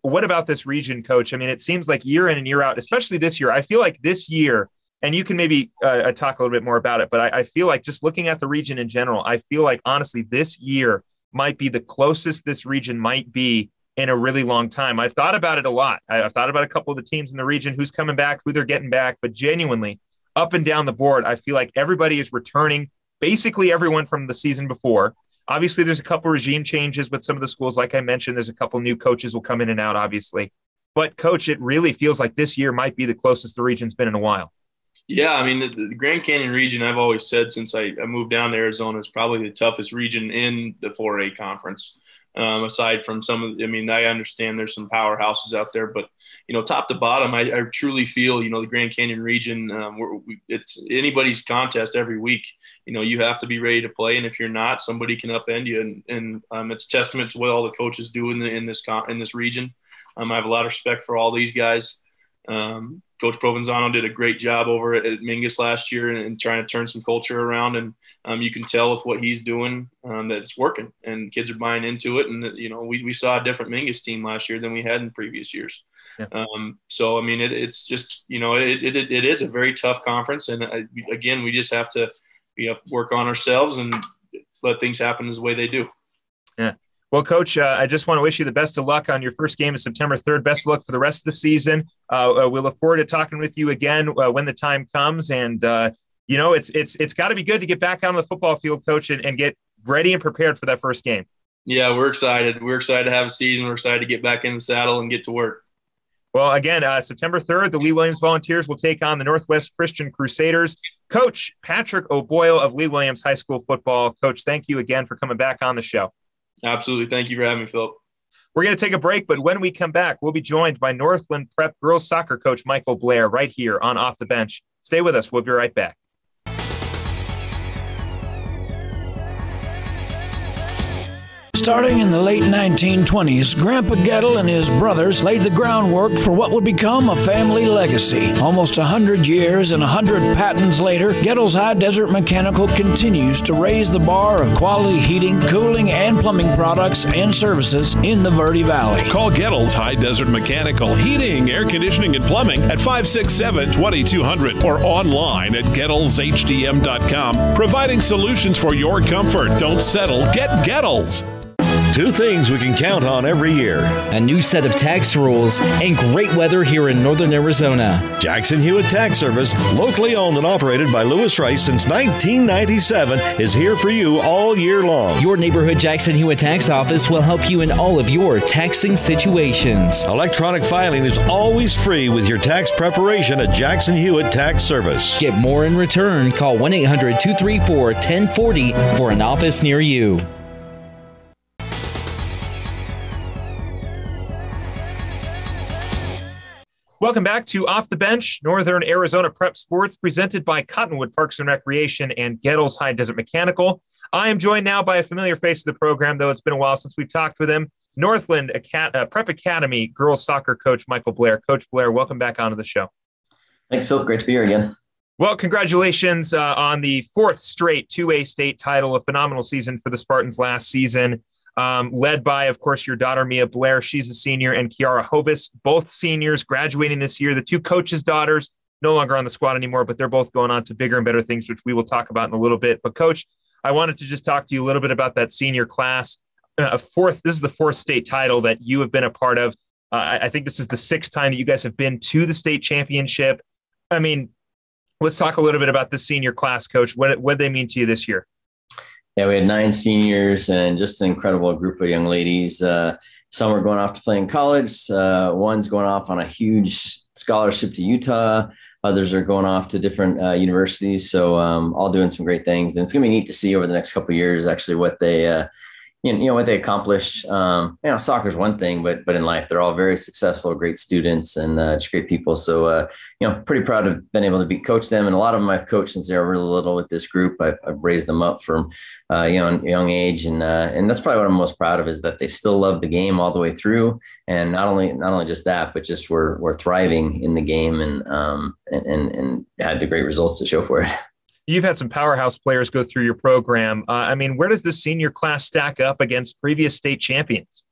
what about this region, Coach? I mean, it seems like year in and year out, especially this year, I feel like this year, and you can maybe talk a little bit more about it, but I feel like just looking at the region in general, I feel like honestly, this year might be the closest this region might be in a really long time. I've thought about it a lot. I've thought about a couple of the teams in the region, who's coming back, who they're getting back, but genuinely up and down the board, I feel like everybody is returning, basically everyone from the season before. Obviously, there's a couple regime changes with some of the schools. Like I mentioned, there's a couple new coaches will come in and out, obviously. But, Coach, it really feels like this year might be the closest the region's been in a while. Yeah, I mean, the Grand Canyon region, I've always said since I moved down to Arizona, is probably the toughest region in the 4A conference. Aside from I understand there's some powerhouses out there, but, top to bottom, I truly feel, the Grand Canyon region, it's anybody's contest every week. You have to be ready to play. And if you're not, somebody can upend you. And it's a testament to what all the coaches do in this region. I have a lot of respect for all these guys. Coach Provenzano did a great job over at Mingus last year and trying to turn some culture around. And you can tell with what he's doing that it's working and kids are buying into it. And, we saw a different Mingus team last year than we had in previous years. Yeah. So, I mean, it's just, it is a very tough conference. And again, we just have to work on ourselves and let things happen as the way they do. Yeah. Well, Coach, I just want to wish you the best of luck on your first game of September 3rd. Best of luck for the rest of the season. We look forward to talking with you again when the time comes. And, it's got to be good to get back out on the football field, Coach, and get ready and prepared for that first game. Yeah, we're excited. We're excited to have a season. We're excited to get back in the saddle and get to work. Well, again, September 3rd, the Lee Williams Volunteers will take on the Northwest Christian Crusaders. Coach Patrick O'Boyle of Lee Williams High School football. Coach, thank you again for coming back on the show. Absolutely. Thank you for having me, Philip. We're going to take a break, but when we come back, we'll be joined by Northland Prep girls soccer coach Michael Blair right here on Off the Bench. Stay with us. We'll be right back. Starting in the late 1920s, Grandpa Gettle and his brothers laid the groundwork for what would become a family legacy. Almost 100 years and 100 patents later, Gettle's High Desert Mechanical continues to raise the bar of quality heating, cooling, and plumbing products and services in the Verde Valley. Call Gettle's High Desert Mechanical Heating, Air Conditioning, and Plumbing at 567-2200 or online at GettlesHDM.com, providing solutions for your comfort. Don't settle. Get Gettles. Two things we can count on every year: a new set of tax rules and great weather here in northern Arizona. Jackson Hewitt Tax Service, locally owned and operated by Lewis Rice since 1997, is here for you all year long. Your neighborhood Jackson Hewitt Tax Office will help you in all of your taxing situations. Electronic filing is always free with your tax preparation at Jackson Hewitt Tax Service. Get more in return. Call 1-800-234-1040 for an office near you. Welcome back to Off the Bench, Northern Arizona Prep Sports, presented by Cottonwood Parks and Recreation and Gettle's High Desert Mechanical. I am joined now by a familiar face of the program, though it's been a while since we've talked with him, Northland Prep Academy girls soccer coach Michael Blair. Coach Blair, welcome back onto the show. Thanks, Phil. Great to be here again. Well, congratulations on the 4th straight 2A state title, a phenomenal season for the Spartans last season. Led by, of course, your daughter, Mia Blair. She's a senior, and Kiara Hovis, both seniors graduating this year. The two coaches' daughters, no longer on the squad anymore, but they're both going on to bigger and better things, which we will talk about in a little bit. But, Coach, I wanted to just talk to you a little bit about that senior class. This is the 4th state title that you have been a part of. I think this is the 6th time that you guys have been to the state championship. I mean, let's talk a little bit about the senior class, Coach. What did they mean to you this year? Yeah, we had 9 seniors and just an incredible group of young ladies. Some are going off to play in college. One's going off on a huge scholarship to Utah. Others are going off to different universities. So all doing some great things. And it's going to be neat to see over the next couple of years, actually, what they what they accomplish. Soccer's one thing, but in life, they're all very successful, great students and just great people. So, pretty proud to have been able to coach them. And a lot of them I've coached since they were really little with this group. I've raised them up from young age. And that's probably what I'm most proud of, is that they still love the game all the way through. And not only just that, but just we're thriving in the game and had the great results to show for it. You've had some powerhouse players go through your program. Where does the senior class stack up against previous state champions?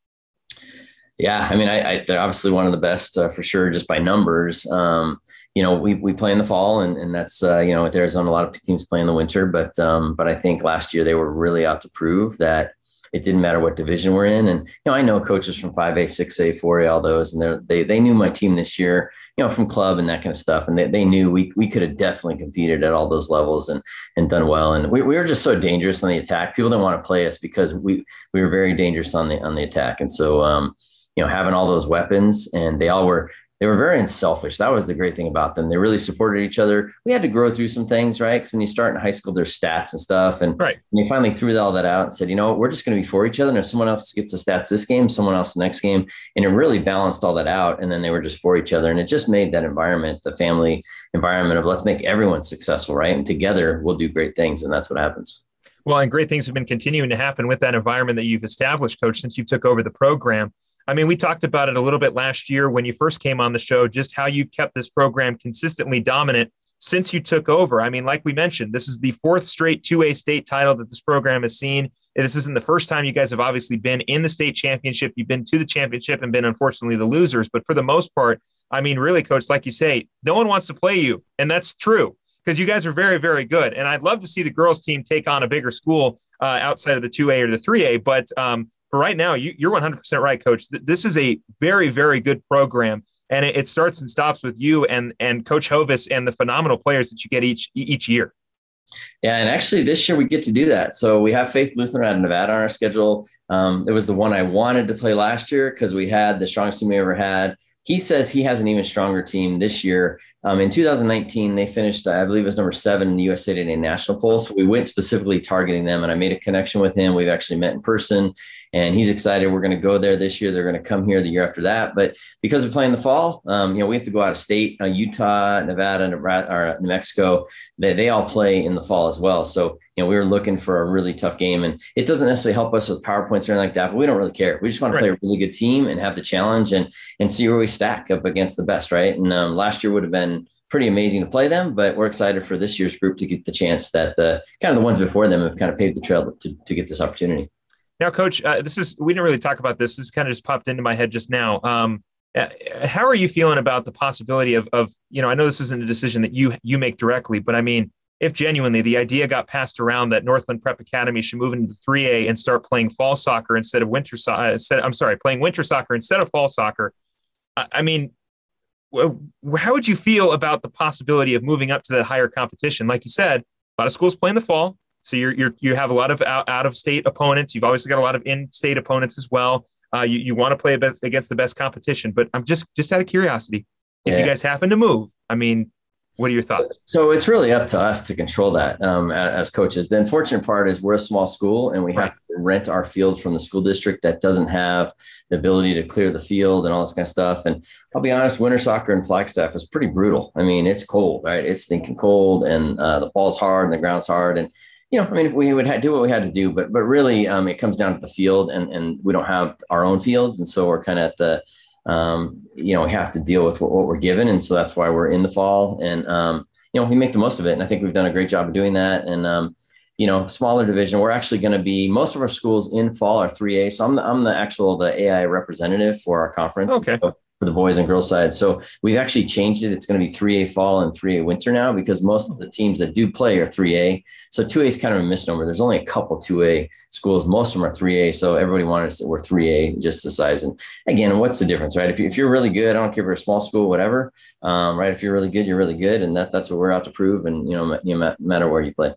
Yeah, I mean, they're obviously one of the best for sure, just by numbers. We play in the fall, and that's with Arizona, a lot of teams play in the winter. But I think last year they were really out to prove that it didn't matter what division we're in. And I know coaches from 5A, 6A, 4A, all those, and they knew my team this year, from club and that kind of stuff, and they knew we could have definitely competed at all those levels and done well. And we were just so dangerous on the attack. People didn't want to play us because we were very dangerous on the attack, and so. Having all those weapons, and they were very unselfish. That was the great thing about them. They really supported each other. We had to grow through some things, right? Because when you start in high school, there's stats and stuff. And they finally threw all that out and said, we're just going to be for each other. And if someone else gets the stats this game, someone else the next game. And it really balanced all that out. And then they were just for each other. And it just made that environment, the family environment of let's make everyone successful, right? And together we'll do great things. And that's what happens. Well, and great things have been continuing to happen with that environment that you've established, Coach, since you took over the program. I mean, we talked about it a little bit last year when you first came on the show, just how you've kept this program consistently dominant since you took over. I mean, like we mentioned, this is the fourth straight 2A state title that this program has seen. This isn't the first time you guys have obviously been in the state championship. You've been to the championship and been, unfortunately, the losers. But for the most part, I mean, really, Coach, like you say, no one wants to play you. And that's true because you guys are very, very good. And I'd love to see the girls team take on a bigger school outside of the 2A or the 3A. But for right now, you're 100% right, Coach. This is a very, very good program, and it starts and stops with you and Coach Hovis and the phenomenal players that you get each year. Yeah, and actually this year we get to do that. So we have Faith Lutheran out of Nevada on our schedule. It was the one I wanted to play last year because we had the strongest team we ever had. He says he has an even stronger team this year. In 2019, they finished, I believe it was number 7 in the USA Today national poll. So we went specifically targeting them, and I made a connection with him. We've actually met in person, and he's excited. We're going to go there this year. They're going to come here the year after that. But because we play in the fall, we have to go out of state. Utah, Nevada, or New Mexico, they all play in the fall as well. So, we were looking for a really tough game, and it doesn't necessarily help us with PowerPoints or anything like that, but we don't really care. We just want to play a really good team and have the challenge and see where we stack up against the best, right? And last year would have been pretty amazing to play them, but we're excited for this year's group to get the chance that the ones before them have kind of paved the trail to get this opportunity. Now, Coach, we didn't really talk about this. This kind of just popped into my head just now. How are you feeling about the possibility of I know this isn't a decision that you make directly, but I mean, if genuinely the idea got passed around that Northland Prep Academy should move into the 3A and start playing fall soccer instead of playing winter soccer instead of fall soccer. I mean, how would you feel about the possibility of moving up to that higher competition? Like you said, a lot of schools play in the fall. So you have a lot of out of state opponents. You've obviously got a lot of in-state opponents as well. You want to play against the best competition, but I'm just out of curiosity, if you guys happen to move, I mean, what are your thoughts? So it's really up to us to control that as coaches. The unfortunate part is we're a small school and we have to rent our field from the school district that doesn't have the ability to clear the field and all this kind of stuff. And I'll be honest, winter soccer in Flagstaff is pretty brutal. I mean, it's cold, right? It's stinking cold, and the ball's hard and the ground's hard. And, we would do what we had to do, but really it comes down to the field, and we don't have our own fields. And so we're kind of at the, we have to deal with what we're given. And so that's why we're in the fall, and, we make the most of it. And I think we've done a great job of doing that. And, smaller division, we're actually going to be, most of our schools in fall are 3A. So I'm the AI representative for our conference. Okay. So, for the boys and girls side. So we've actually changed it. It's going to be 3A fall and 3A winter now, because most of the teams that do play are 3A. So 2A is kind of a misnomer. There's only a couple 2A schools. Most of them are 3A. So everybody wanted us to, we're 3A, just the size. And again, what's the difference, right? If you're really good, I don't care if you're a small school, whatever, right? If you're really good, you're really good. And that's what we're out to prove. And, no matter where you play.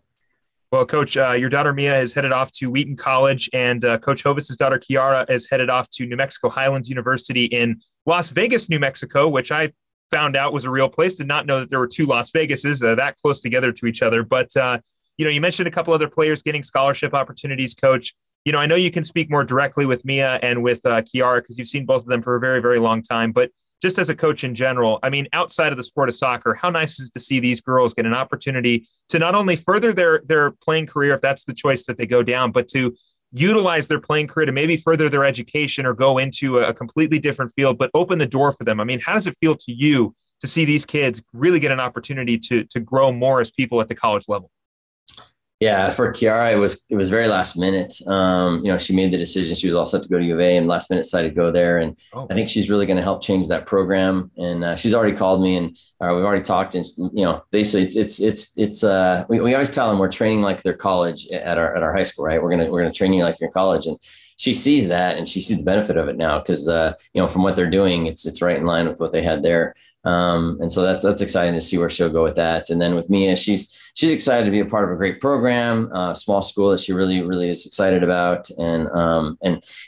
Well, Coach, your daughter Mia is headed off to Wheaton College, and Coach Hovis's daughter Kiara is headed off to New Mexico Highlands University in Las Vegas, New Mexico, which I found out was a real place. Did not know that there were two Las Vegases that close together to each other. But, you mentioned a couple other players getting scholarship opportunities, Coach. I know you can speak more directly with Mia and with Kiara because you've seen both of them for a very, very long time. But just as a coach in general, I mean, outside of the sport of soccer, how nice is it to see these girls get an opportunity to not only further their playing career, if that's the choice that they go down, but to utilize their playing career to maybe further their education or go into a completely different field, but open the door for them. I mean, how does it feel to you to see these kids really get an opportunity to grow more as people at the college level? Yeah, for Kiara, it was very last minute. She made the decision. She was all set to go to U of A and last minute decided to go there. And I think she's really going to help change that program. And she's already called me and we've already talked. And they say we always tell them we're training like they're college at our high school, right? We're gonna train you like you're in college. And she sees that and she sees the benefit of it now because from what they're doing, it's right in line with what they had there. And so that's exciting to see where she'll go with that. And then with Mia, she's excited to be a part of a great program, small school that she really, really is excited about. And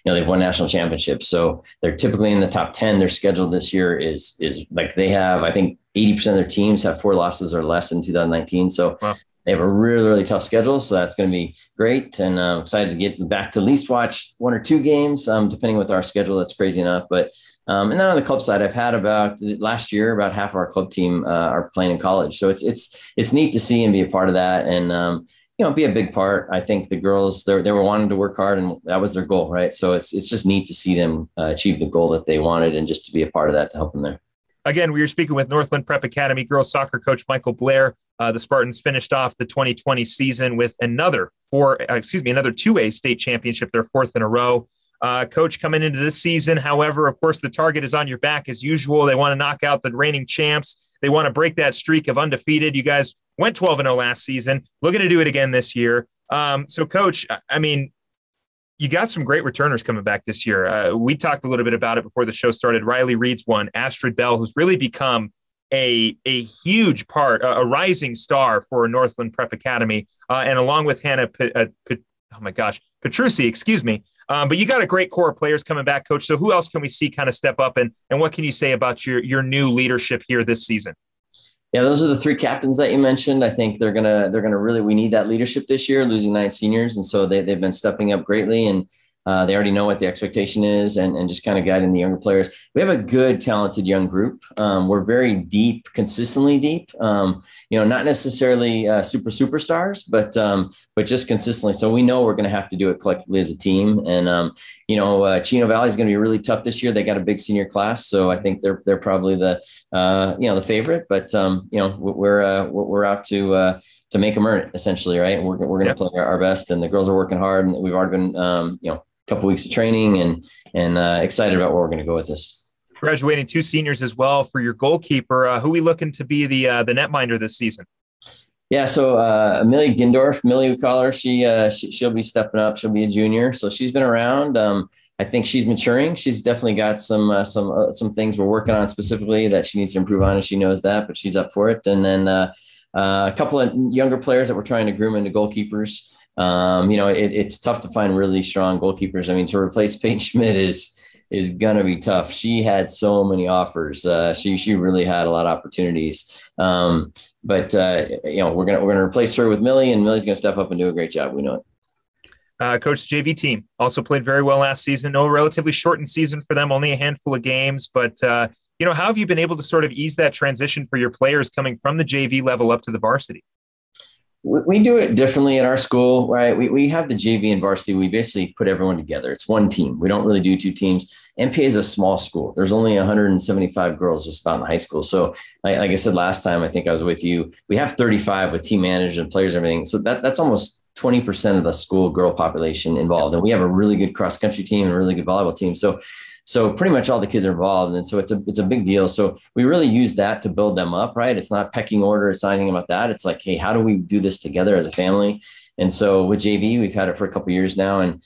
they've won national championships. So they're typically in the top 10. Their schedule this year is like they have, I think 80% of their teams have 4 losses or less in 2019. So wow. They have a really, really tough schedule. So that's going to be great. And I'm excited to get back to at least watch 1 or 2 games, depending with our schedule. That's crazy enough. But and then on the club side, I've had last year, about half of our club team are playing in college. So it's neat to see and be a part of that. And, be a big part. I think the girls, they were wanting to work hard and that was their goal. Right. So it's just neat to see them achieve the goal that they wanted and just to be a part of that to help them there. Again, we were speaking with Northland Prep Academy girls soccer coach Michael Blair. The Spartans finished off the 2020 season with another 2A state championship, their 4th in a row. Coach, coming into this season, however, of course, the target is on your back as usual. They want to knock out the reigning champs. They want to break that streak of undefeated. You guys went 12-0 last season, looking to do it again this year. So, Coach, I mean, you got some great returners coming back this year. We talked a little bit about it before the show started. Riley Reed's one, Astrid Bell, who's really become a huge part, a rising star for Northland Prep Academy, and along with Hannah Petrucci, excuse me. But you got a great core of players coming back, Coach. So who else can we see kind of step up, and what can you say about your new leadership here this season? Yeah, those are the 3 captains that you mentioned. I think they're gonna really, we need that leadership this year, losing 9 seniors. And so they've been stepping up greatly, and they already know what the expectation is and just kind of guiding the younger players. We have a good, talented young group. We're very deep, consistently deep, not necessarily superstars, but just consistently. So we know we're going to have to do it collectively as a team. And, Chino Valley is going to be really tough this year. They got a big senior class. So I think they're probably the favorite, but we're out to make them earn it essentially. Right. We're going to play our best, and the girls are working hard, and we've already been, couple weeks of training and excited about where we're going to go with this. Graduating 2 seniors as well for your goalkeeper. Who are we looking to be the netminder this season? Yeah, so Millie Gindorff, Millie, we call her. She'll be stepping up. She'll be a junior, so she's been around. I think she's maturing. She's definitely got some things we're working on specifically that she needs to improve on, and she knows that, but she's up for it. And then a couple of younger players that we're trying to groom into goalkeepers. It's tough to find really strong goalkeepers. I mean, to replace Peyton Schmidt is gonna be tough. She had so many offers. She really had a lot of opportunities. But we're gonna replace her with Millie, and Millie's gonna step up and do a great job. We know it. Coach, JV team also played very well last season. No, relatively shortened season for them, only a handful of games. But how have you been able to sort of ease that transition for your players coming from the JV level up to the varsity? We do it differently at our school, right? We have the JV and varsity. We basically put everyone together. It's one team. We don't really do 2 teams. NPA is a small school. There's only 175 girls just about in high school. So like I said last time, I think I was with you, we have 35 with team managers and players and everything. So that's almost 20% of the school girl population involved. And we have a really good cross country team and a really good volleyball team. So pretty much all the kids are involved. And so it's a big deal. So we really use that to build them up, right? It's not pecking order. It's not anything about that. It's like, hey, how do we do this together as a family? And so with JV, we've had it for a couple of years now, and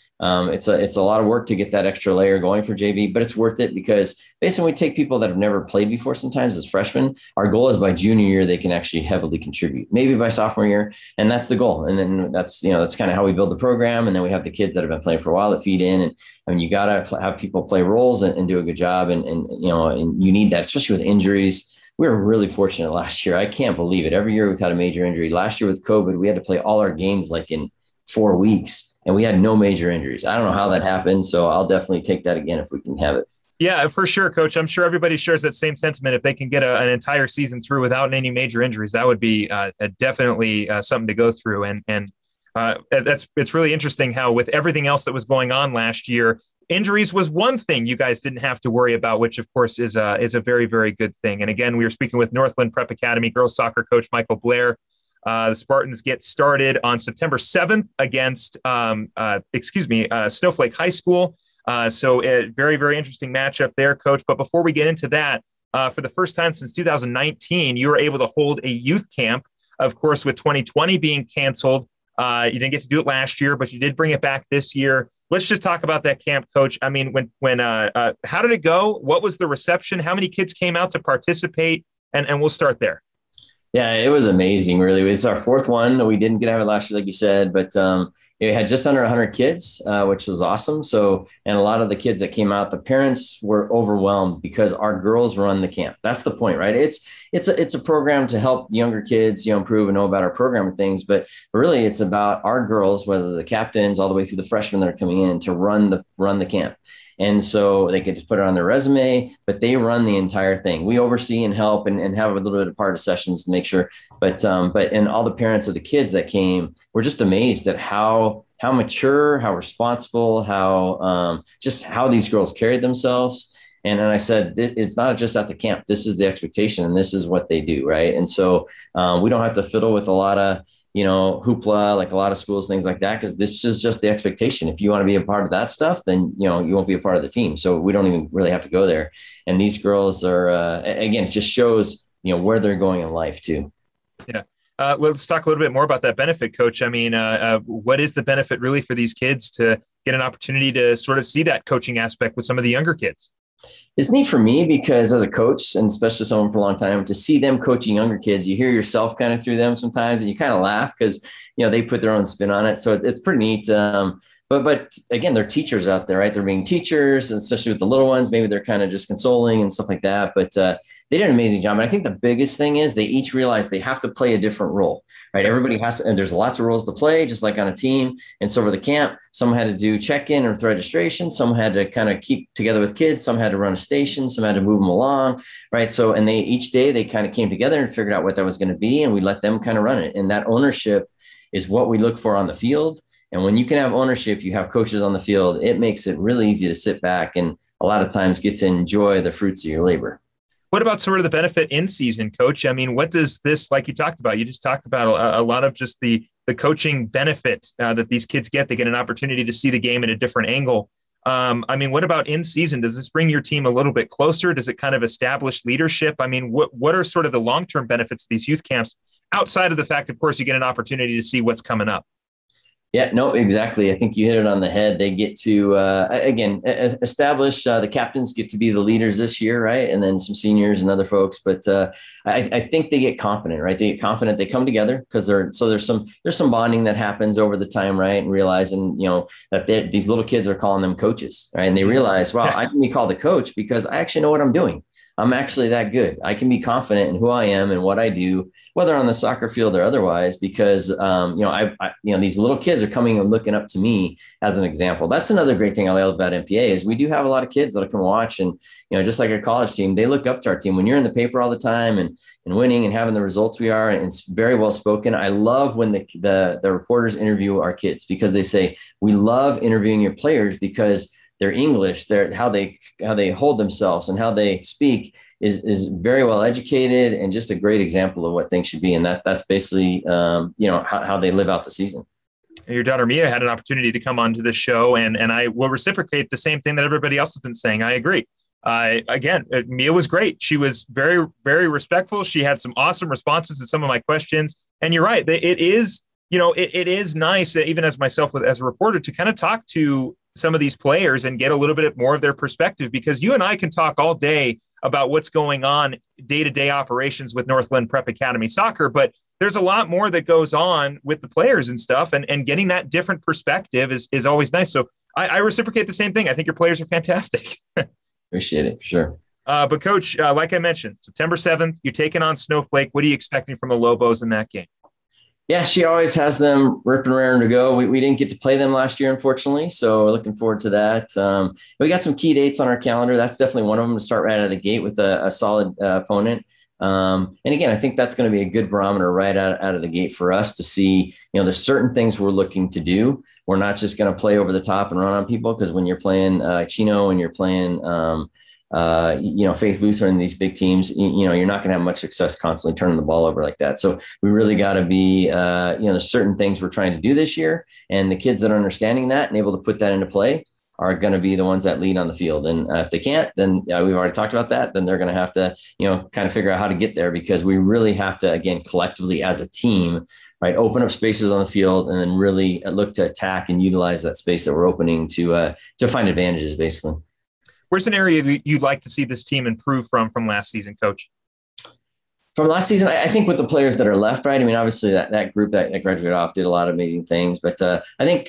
it's a lot of work to get that extra layer going for JV, but it's worth it because basically we take people that have never played before sometimes as freshmen. Our goal is by junior year, they can actually heavily contribute, maybe by sophomore year. And that's the goal. And then that's kind of how we build the program. And then we have the kids that have been playing for a while that feed in. And I mean, you got to have people play roles and do a good job. And you need that, especially with injuries. We were really fortunate last year. I can't believe it. Every year we've had a major injury. Last year with COVID, we had to play all our games like in 4 weeks, and we had no major injuries. I don't know how that happened, so I'll definitely take that again if we can have it. Yeah, for sure, Coach. I'm sure everybody shares that same sentiment. If they can get an entire season through without any major injuries, that would be definitely something to go through. And it's really interesting how with everything else that was going on last year, injuries was one thing you guys didn't have to worry about, which of course is a very, very good thing. And again, we were speaking with Northland Prep Academy girls soccer coach Michael Blair. The Spartans get started on September 7th against, Snowflake High School. So a very, very interesting matchup there, Coach. But before we get into that, for the first time since 2019, you were able to hold a youth camp. Of course, with 2020 being canceled, you didn't get to do it last year, but you did bring it back this year. Let's just talk about that camp, Coach. I mean, how did it go? What was the reception? How many kids came out to participate? And we'll start there. Yeah, it was amazing, really. It's our fourth one. We didn't get to have it last year, like you said, but it had just under 100 kids, which was awesome. So, and a lot of the kids that came out, the parents were overwhelmed because our girls run the camp. That's the point, right? It's a program to help younger kids, improve and know about our program and things. But really, it's about our girls, whether the captains, all the way through the freshmen that are coming in, to run the camp. And so they could just put it on their resume, but they run the entire thing. We oversee and help and have a little bit of part of sessions to make sure. But and all the parents of the kids that came were just amazed at how mature, how responsible, how these girls carried themselves. And then I said, it's not just at the camp. This is the expectation, and this is what they do, right? And so we don't have to fiddle with a lot of hoopla, like a lot of schools, things like that, because this is just the expectation. If you want to be a part of that stuff, then, you won't be a part of the team. So we don't even really have to go there. And these girls are, again, it just shows, where they're going in life too. Yeah. Let's talk a little bit more about that benefit, Coach. I mean, what is the benefit really for these kids to get an opportunity to sort of see that coaching aspect with some of the younger kids? It's neat for me because as a coach, and especially someone for a long time, to see them coaching younger kids, you hear yourself kind of through them sometimes, and you kind of laugh because, they put their own spin on it. So it's pretty neat. But again, they're teachers out there, right? They're being teachers, especially with the little ones. Maybe they're kind of just consoling and stuff like that. But they did an amazing job. And I think the biggest thing is they each realize they have to play a different role, right? Everybody has to, and there's lots of roles to play, just like on a team. And so for the camp, some had to do check-in or registration. Some had to kind of keep together with kids. Some had to run a station. Some had to move them along, right? So, and each day they kind of came together and figured out what that was going to be. And we let them kind of run it. And that ownership is what we look for on the field. And when you can have ownership, you have coaches on the field, it makes it really easy to sit back and a lot of times get to enjoy the fruits of your labor. What about sort of the benefit in season, Coach? I mean, what does this, like you talked about, you just talked about a lot of just the coaching benefit that these kids get. They get an opportunity to see the game at a different angle. I mean, what about in season? Does this bring your team a little bit closer? Does it kind of establish leadership? I mean, what are sort of the long-term benefits of these youth camps outside of the fact, of course, you get an opportunity to see what's coming up? Yeah, no, exactly. I think you hit it on the head. They get to, again, establish the captains get to be the leaders this year, right? And then some seniors and other folks. But I think they get confident, right? They get confident. They come together because there's some bonding that happens over the time, right? And realizing, that these little kids are calling them coaches, right? And they realize, wow, I can be called a coach because I actually know what I'm doing. I'm actually that good. I can be confident in who I am and what I do, whether on the soccer field or otherwise, because, these little kids are coming and looking up to me as an example. That's another great thing I love about NPA is we do have a lot of kids that come watch and, just like our college team, they look up to our team. When you're in the paper all the time and winning and having the results we are, and it's very well spoken. I love when the reporters interview our kids because they say, we love interviewing your players because their English, how they hold themselves and how they speak is very well educated and just a great example of what things should be. And that's basically, how they live out the season. Your daughter Mia had an opportunity to come onto this show, and I will reciprocate the same thing that everybody else has been saying. I agree. Again, Mia was great. She was very, very respectful. She had some awesome responses to some of my questions. And you're right. It is nice, even as myself as a reporter, to kind of talk to some of these players and get a little bit more of their perspective, because you and I can talk all day about what's going on day-to-day operations with Northland Prep Academy soccer, but there's a lot more that goes on with the players and stuff, and getting that different perspective is always nice. So I reciprocate the same thing. I think your players are fantastic. Appreciate it, for sure. But Coach, like I mentioned, September 7th, you're taking on Snowflake. What are you expecting from the Lobos in that game? Yeah, she always has them ripping around to go. We didn't get to play them last year, unfortunately, so we're looking forward to that. We got some key dates on our calendar. That's definitely one of them, to start right out of the gate with a solid opponent. And again, I think that's going to be a good barometer right out of the gate for us to see, there's certain things we're looking to do. We're not just going to play over the top and run on people, because when you're playing Chino and you're playing Faith Lutheran, these big teams, you're not going to have much success constantly turning the ball over like that. So we really got to be, there's certain things we're trying to do this year, and the kids that are understanding that and able to put that into play are going to be the ones that lead on the field. And if they can't, then we've already talked about that, then they're going to have to, kind of figure out how to get there, because we really have to, again, collectively as a team, right, open up spaces on the field and then really look to attack and utilize that space that we're opening to find advantages, basically. Where's an area that you'd like to see this team improve from last season, Coach? From last season, I think with the players that are left, right? I mean, obviously that group that graduated off did a lot of amazing things, but I think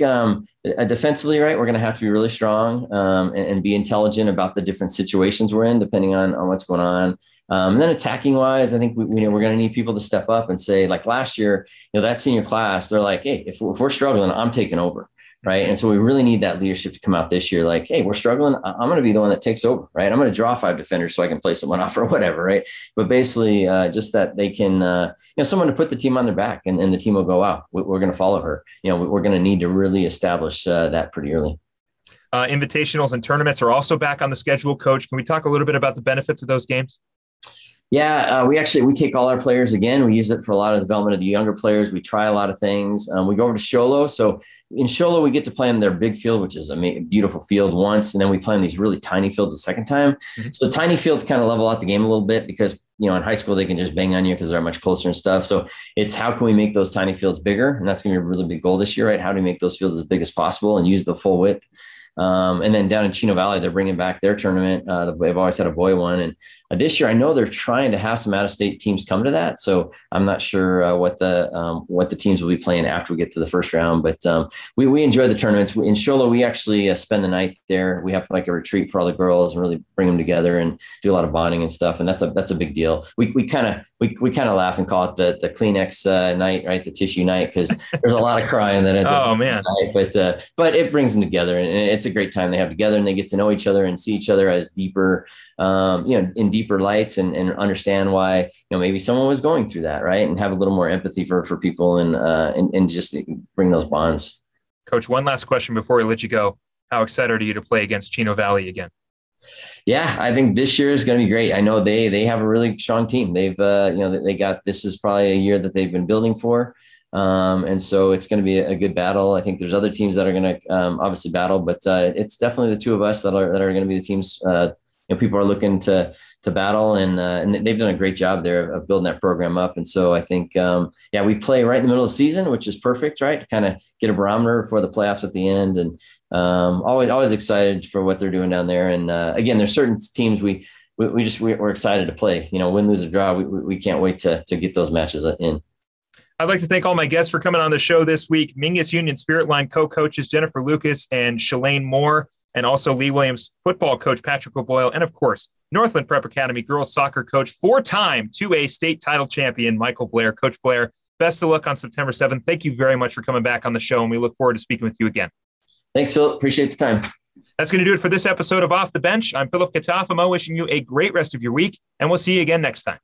defensively, right, we're going to have to be really strong and be intelligent about the different situations we're in, depending on what's going on. And then attacking wise, I think we're going to need people to step up and say, like last year, that senior class, they're like, hey, if we're struggling, I'm taking over. Right. And so we really need that leadership to come out this year. Like, hey, we're struggling. I'm going to be the one that takes over. Right. I'm going to draw 5 defenders so I can play someone off or whatever. Right. But basically just that they can, someone to put the team on their back, and the team will go, wow, we're going to follow her. We're going to need to really establish that pretty early. Invitationals and tournaments are also back on the schedule. Coach, can we talk a little bit about the benefits of those games? Yeah, we take all our players again. We use it for a lot of development of the younger players. We try a lot of things. We go over to Sholo. So in Sholo, we get to play in their big field, which is a beautiful field once. And then we play in these really tiny fields the second time. Mm-hmm. So tiny fields kind of level out the game a little bit, because, in high school, they can just bang on you because they're much closer and stuff. So it's how can we make those tiny fields bigger? And that's going to be a really big goal this year, right? How do we make those fields as big as possible and use the full width? And then down in Chino Valley, they're bringing back their tournament. They've always had a boy one. And this year, I know they're trying to have some out-of-state teams come to that. So I'm not sure what the teams will be playing after we get to the first round. But we enjoy the tournaments. In Sholo, we actually spend the night there. We have like a retreat for all the girls and really bring them together and do a lot of bonding and stuff. And that's a big deal. We kind of laugh and call it the Kleenex night, right? The tissue night, because there's a lot of crying that ends up. Man! Night, but it brings them together, and it's a great time they have together, and they get to know each other and see each other as deeper, in deeper lights, and understand why, maybe someone was going through that, right? And have a little more empathy for people, and just bring those bonds. Coach, one last question before we let you go. How excited are you to play against Chino Valley again? Yeah, I think this year is going to be great. I know they have a really strong team. They've, this is probably a year that they've been building for. And so it's going to be a good battle. I think there's other teams that are going to obviously battle, but it's definitely the two of us that are going to be the teams. People are looking to battle, and they've done a great job there of building that program up. And so I think, we play right in the middle of the season, which is perfect, right? To kind of get a barometer for the playoffs at the end, and always excited for what they're doing down there. And again, there's certain teams we're excited to play. Win, lose, or draw. We can't wait to get those matches in. I'd like to thank all my guests for coming on the show this week. Mingus Union Spiritline co-coaches Jennifer Lukus and Shalene Moore, and also Lee Williams football coach Patrick O'Boyle, and of course, Northland Prep Academy girls soccer coach, 4-time 2A state title champion Michael Blair. Coach Blair, best of luck on September 7th. Thank you very much for coming back on the show, and we look forward to speaking with you again. Thanks, Philip. Appreciate the time. That's going to do it for this episode of Off the Bench. I'm Philip Katafamo, wishing you a great rest of your week, and we'll see you again next time.